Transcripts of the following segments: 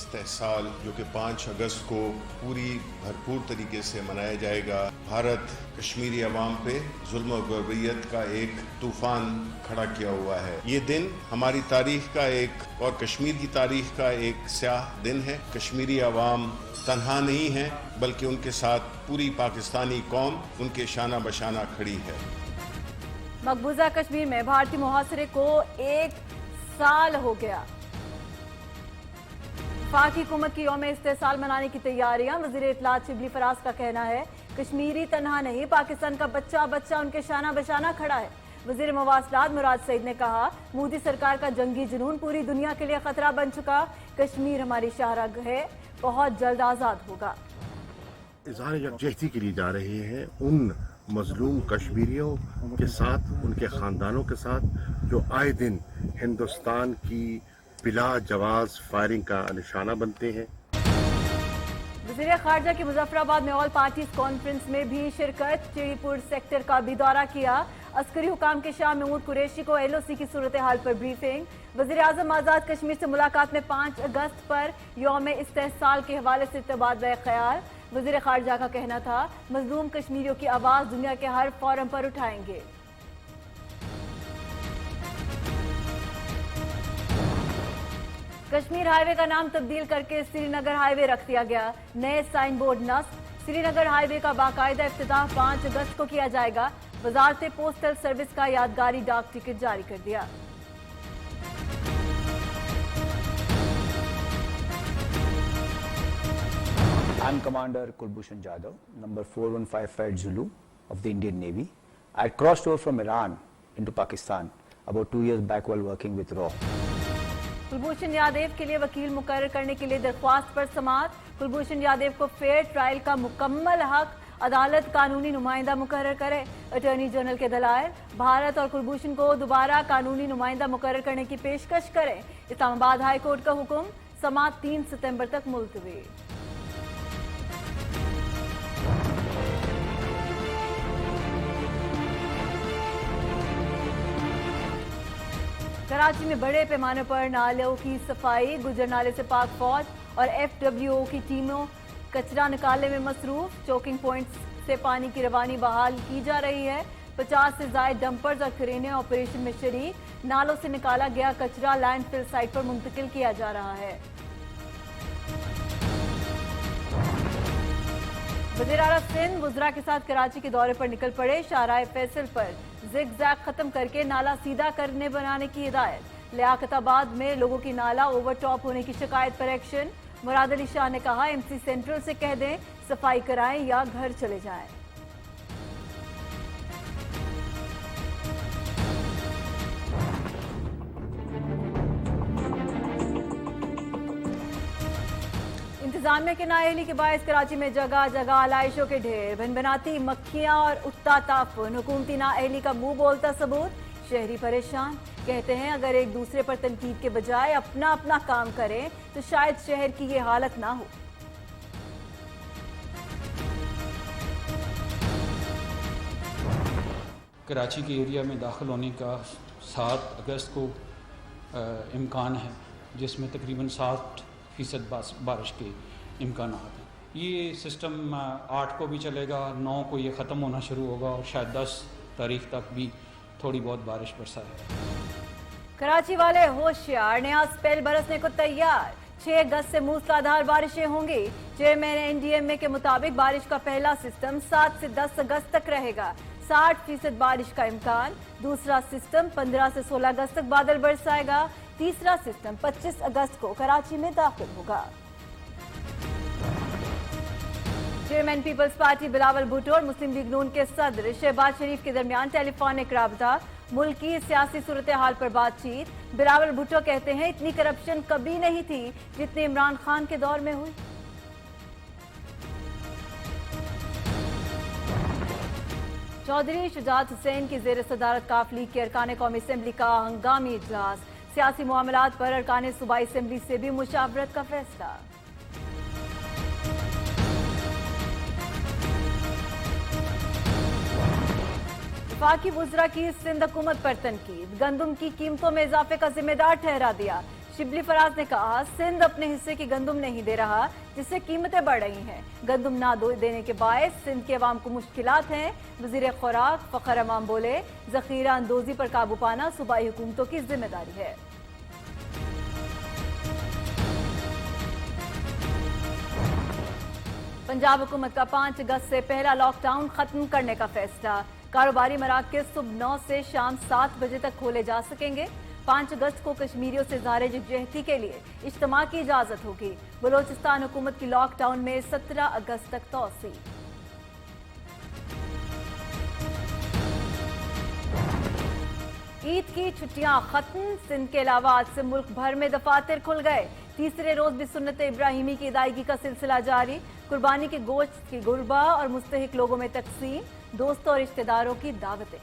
استحصال جو کہ 5 اگست کو پوری بھرپور طریقے سے منایا جائے گا، بھارت کشمیری عوام پہ ظلم و غربیت کا ایک طوفان کھڑا کیا ہوا ہے۔ یہ دن ہماری تاریخ کا اور کشمیر کی تاریخ کا ایک سیاہ دن ہے۔ کشمیری عوام تنہا نہیں ہے بلکہ ان کے ساتھ پوری پاکستانی قوم ان کے شانہ بشانہ کھڑی ہے۔ مقبوضہ کشمیر میں بھارتی محاصرے کو 1 سال ہو گیا۔ وفاقی حکومت کی یوم استحصال منانے کی تیاریاں۔ وزیر اطلاعات شبلی فراز کا کہنا ہے کشمیری تنہا نہیں، پاکستان کا بچہ بچہ ان کے شانہ بشانہ کھڑا ہے۔ وزیر مواصلات مراد سعید نے کہا مودی سرکار کا جنگی جنون پوری دنیا کے لیے خطرہ بن چکا، کشمیر ہماری شاہراہ ہے، بہت جلد آزاد ہوگا۔ اظہار یکجہتی کے لیے جا رہے ہیں ان مظلوم کشمیریوں کے ساتھ، ان کے خاندانوں کے ساتھ جو آئے دن ہندوستان کی بلا جواز فائرنگ کا نشانہ بنتے ہیں۔ وزیر خارجہ کی مظفر آباد میں آل پارٹیز کانفرنس میں بھی شرکت، چیری پور سیکٹر کا بھی دورہ کیا۔ عسکری حکام کے شاہ محمود قریشی کو ایل او سی کی صورتحال پر بریفنگ۔ وزیر اعظم آزاد کشمیر سے ملاقات میں 5 اگست پر یوم استحصال کے حوالے سے تبادلہ خیال۔ وزیر خارجہ کا کہنا تھا مظلوم کشمیریوں کی آواز دنیا کے ہر فورم پر اٹھائیں گے۔ کشمیر ہائی وے کا نام تبدیل کر کے سری نگر ہائی وے رکھ دیا گیا۔ نئے سائن بورڈ نصب۔ سری نگر ہائی وے کا باقاعدہ افتتاح 5 اگست کو کیا جائے گا۔ وزارت پوسٹل سروس کا یادگاری ڈاک ٹکٹ جاری کر دیا۔ I'm Commander Kulbhushan Jadhav, number 4155 Zulu of the Indian Navy. I had crossed over from Iran into Pakistan about 2 years back while working with RAW. Kulbhushan Yadav کے لیے وکیل مقرر کرنے کے لیے درخواست پر سماعت۔ کلبھوشن یادیو کو فیئر ٹرائل کا مکمل حق، عدالت قانونی نمائندہ مقرر کرے۔ اٹارنی جنرل کے دلائل، بھارت اور کلبھوشن کو دوبارہ قانونی نمائندہ مقرر کرنے کی پیشکش کریں۔ اسلام آباد ہائی کورٹ کا حکم، سماعت 3 ستمبر تک ملتوی۔ کراچی میں بڑے پیمانے پر نالوں کی صفائی، گجر نالے سے پاک فوج اور ایف ڈبلیو او کی ٹیموں کچرا نکالنے میں مصروف۔ چوکنگ پوائنٹس سے پانی کی روانی بحال کی جا رہی ہے۔ 50 سے زائد ڈمپرز اور کرینے آپریشن میں شریک۔ نالوں سے نکالا گیا کچرا لینڈ فل سائٹ پر منتقل کیا جا رہا ہے۔ وزیر اعلیٰ سندھ وزراء کے ساتھ کراچی کے دورے پر نکل پڑے۔ شاہراہ فیصل پر زگ زیگ ختم کر کے نالا سیدھا بنانے کی ہدایت۔ لیاقت آباد میں لوگوں کی نالا اوور ٹاپ ہونے کی شکایت پر ایکشن۔ مراد علی شاہ نے کہا ایم سی سینٹرل سے کہہ دیں صفائی کرائیں یا گھر چلے جائیں۔ انتظامیہ کے نااہلی کے باعث کراچی میں جگہ جگہ علائشوں کے ڈھیر، بھنبھناتی مکھیاں اور اٹھتا تعفن، حکومتی نااہلی کا منہ بولتا ثبوت۔ شہری پریشان، کہتے ہیں اگر ایک دوسرے پر تنقید کے بجائے اپنا اپنا کام کریں تو شاید شہر کی یہ حالت نہ ہو۔ کراچی کے ایریا میں داخل ہونے کا 7 اگست کو امکان ہے، جس میں تقریباً 60% بارش کے امکانات ہیں۔ یہ سسٹم 8 کو بھی چلے گا، 9 کو یہ ختم ہونا شروع ہوگا اور شاید 10 تاریخ تک بھی تھوڑی بہت بارش برسائے۔ کراچی والے ہوشیار، نیا سپیل برسنے کو تیار۔ 6 اگست سے موسلادھار بارشیں ہوں گی۔ چیئرمین این ڈی ایم اے کے مطابق بارش کا پہلا سسٹم 7 سے 10 اگست تک رہے گا۔ 60% بارش کا امکان۔ دوسرا سسٹم 15 سے 16 اگست تک بادل برسائے گا۔ تیسرا سسٹم 25 اگست کو کراچی میں داخل ہوگا۔ چیئرمین پیپلز پارٹی بلاول بھٹو اور مسلم لیگ نون کے صدر شہباز شریف کے درمیان ٹیلی فونک رابطہ، ملکی سیاسی صورتحال پر بات چیت۔ بلاول بھٹو کہتے ہیں اتنی کرپشن کبھی نہیں تھی جتنی عمران خان کے دور میں ہوئی۔ چودھری شجاعت حسین کی زیر صدارت کاف لیگ کے ارکان قومی اسمبلی کا ہنگامی اجلاس، سیاسی معاملات پر ارکان صوبائی اسمبلی سے بھی مشاورت کا فیصلہ۔ وفاقی وزراء کی سندھ حکومت پر تنقید، گندم کی قیمتوں میں اضافے کا ذمہ دار ٹھہرا دیا۔ شبلی فراز نے کہا سندھ اپنے حصے کی گندم نہیں دے رہا جس سے قیمتیں بڑھ رہی ہیں. گندم نہ دینے کے باعث سندھ کے عوام کو مشکلات ہیں. وزیر خوراک فخر امام بولے ذخیرہ اندوزی پر قابو پانا صوبائی حکومتوں کی ذمہ داری ہے. پنجاب حکومت کا 5 اگست سے پہلا لاک ڈاؤن ختم کرنے کا فیصلہ. کاروباری مراکز صبح 9 سے شام 7 بجے تک کھولے جا سکیں گے. 5 اگست کو کشمیریوں سے اظہار یکجہتی کے لیے اجتماع کی اجازت ہوگی. بلوچستان حکومت کی لاک ڈاؤن میں 17 اگست تک توسیع. عید کی چھٹیاں ختم. سندھ کے علاوہ آج سے ملک بھر میں دفاتر کھل گئے. تیسرے روز بھی سنت ابراہیمی کی ادائیگی کا سلسلہ جاری. قربانی کے گوشت کی غربا اور مستحق لوگوں میں تقسیم. دوستوں اور رشتہ داروں کی دعوتیں.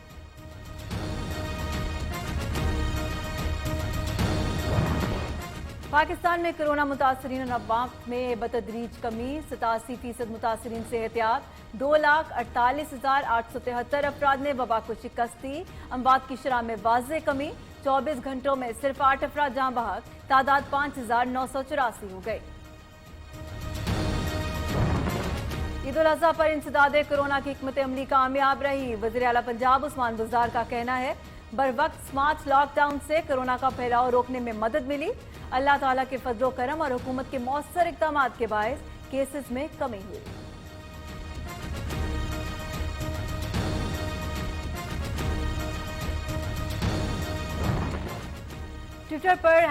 پاکستان میں کرونا متاثرین اور اموات میں بتدریج کمی. 87% متاثرین سے احتیاط. 2,48,873 افراد نے وبا کو شکست دی. اموات کی شرح میں واضح کمی. 24 گھنٹوں میں صرف 8 افراد جاں بحق. تعداد 5,984 ہو گئی. عید الاضحیٰ پر انسداد کرونا کی حکمت عملی کامیاب رہی. وزیر اعلیٰ پنجاب عثمان بزدار کا کہنا ہے بروقت سمارٹ لاک ڈاؤن سے کرونا کا پھیلاؤ روکنے میں مدد ملی. اللہ تعالیٰ کے فضل و کرم اور حکومت کے مؤثر اقدامات کے باعث کیسز میں کمی ہوئی. ٹویٹر پر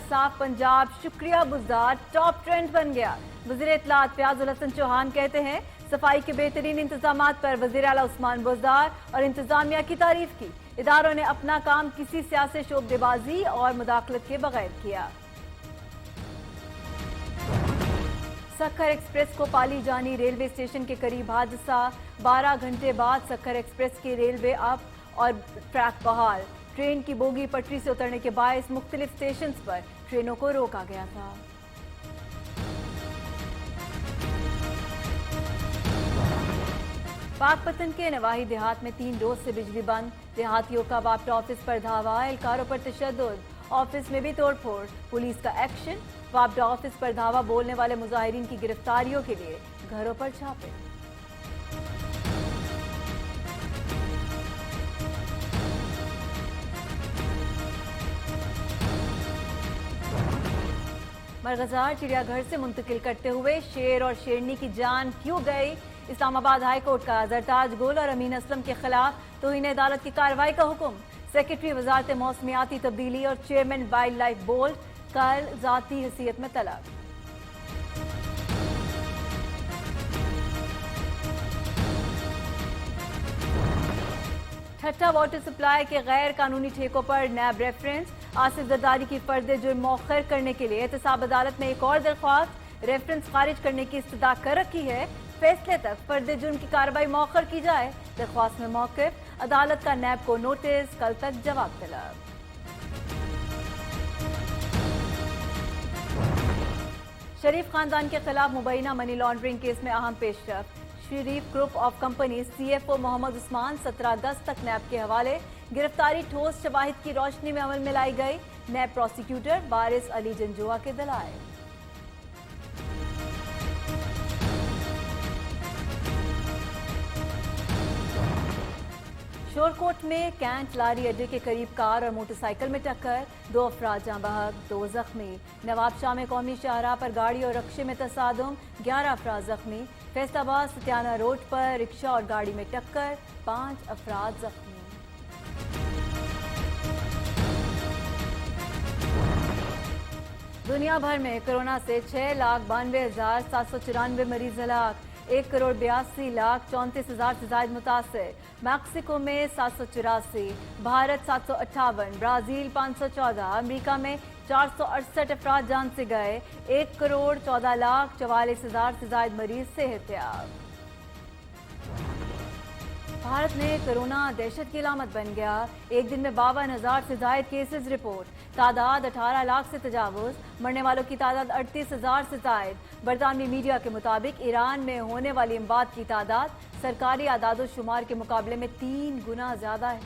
#صاف پنجاب شکریہ بزدار ٹاپ ٹرینڈ بن گیا. وزیر اطلاعات فیاض الحسن چوہان کہتے ہیں صفائی کے بہترین انتظامات پر وزیر اعلیٰ عثمان بزدار اور انتظامیہ کی تعریف کی. اداروں نے اپنا کام کسی سیاسی شعبدے بازی اور مداخلت کے بغیر کیا. سکھر ایکسپریس کو پالی جانی ریلوے اسٹیشن کے قریب حادثہ. 12 گھنٹے بعد سکھر ایکسپریس کی ریلوے اپ اور ٹریک بحال. ٹرین کی بوگی پٹری سے اترنے کے باعث مختلف اسٹیشنز پر ٹرینوں کو روکا گیا تھا. پاک پتن کے نواحی دیہات میں 3 روز سے بجلی بند. دیہاتیوں کا وابٹا آفس پر دھاوا. اہلکاروں پر تشدد. آفس میں بھی توڑ پھوڑ. پولیس کا ایکشن. وابٹا آفس پر دھاوا بولنے والے مظاہرین کی گرفتاریوں کے لیے گھروں پر چھاپے. مرغزار چڑیا گھر سے منتقل کرتے ہوئے شیر اور شیرنی کی جان کیوں گئی. اسلام آباد ہائی کورٹ کا زرتاج گل اور امین اسلم کے خلاف توہین عدالت کی کارروائی کا حکم. سیکرٹری وزارت موسمیاتی تبدیلی اور چیئرمین وائلڈ لائف بورڈ کل ذاتی حیثیت میں طلب. ٹھٹہ واٹر سپلائی کے غیر قانونی ٹھیکوں پر نیب ریفرنس. آصف زرداری کی فرد جرم مؤخر کرنے کے لیے احتساب عدالت میں ایک اور درخواست. ریفرنس خارج کرنے کی استدعا کر رکھی ہے. فیصلے تک فرد جرم کی کارروائی مؤخر کی جائے. درخواست میں موقف. عدالت کا نیب کو نوٹس. کل تک جواب طلب. شریف خاندان کے خلاف مبینہ منی لانڈرنگ کیس میں اہم پیش رفت. شریف group of companies CFO Muhammad Usman 17 اگست تک نیب کے حوالے. گرفتاری ٹھوس شواہد کی روشنی میں عمل میں لائی گئی. نیب پروسیکیوٹر وارث علی جنجوعہ کے دلائل. شورکوٹ میں کینٹ لاری اڈے کے قریب کار اور موٹر سائیکل میں ٹکر. 2 افراد جاں بحق 2 زخمی. نواب شاہ میں قومی شاہراہ پر گاڑی اور رکشے میں تصادم. 11 افراد زخمی. فیصل آباد ستیانہ روڈ پر رکشہ اور گاڑی میں ٹکر. 5 افراد زخمی. دنیا بھر میں کورونا سے 6,92,794 مریض ہلاک. 1,82,34,000 سے زائد متاثر. میکسیکو میں 784. بھارت 758. برازیل 514. امریکہ میں 468 افراد جان سے گئے. 1,14,44,000 سے زائد مریض صحتیاب. بھارت میں کورونا دہشت کی علامت بن گیا. ایک دن میں 52,000 سے زائد کیسز رپورٹ. تعداد 18 لاکھ سے تجاوز. مرنے والوں کی تعداد 38,000 سے زائد. برطانوی میڈیا کے مطابق ایران میں ہونے والی اموات کی تعداد سرکاری اعداد و شمار کے مقابلے میں 3 گنا زیادہ ہے.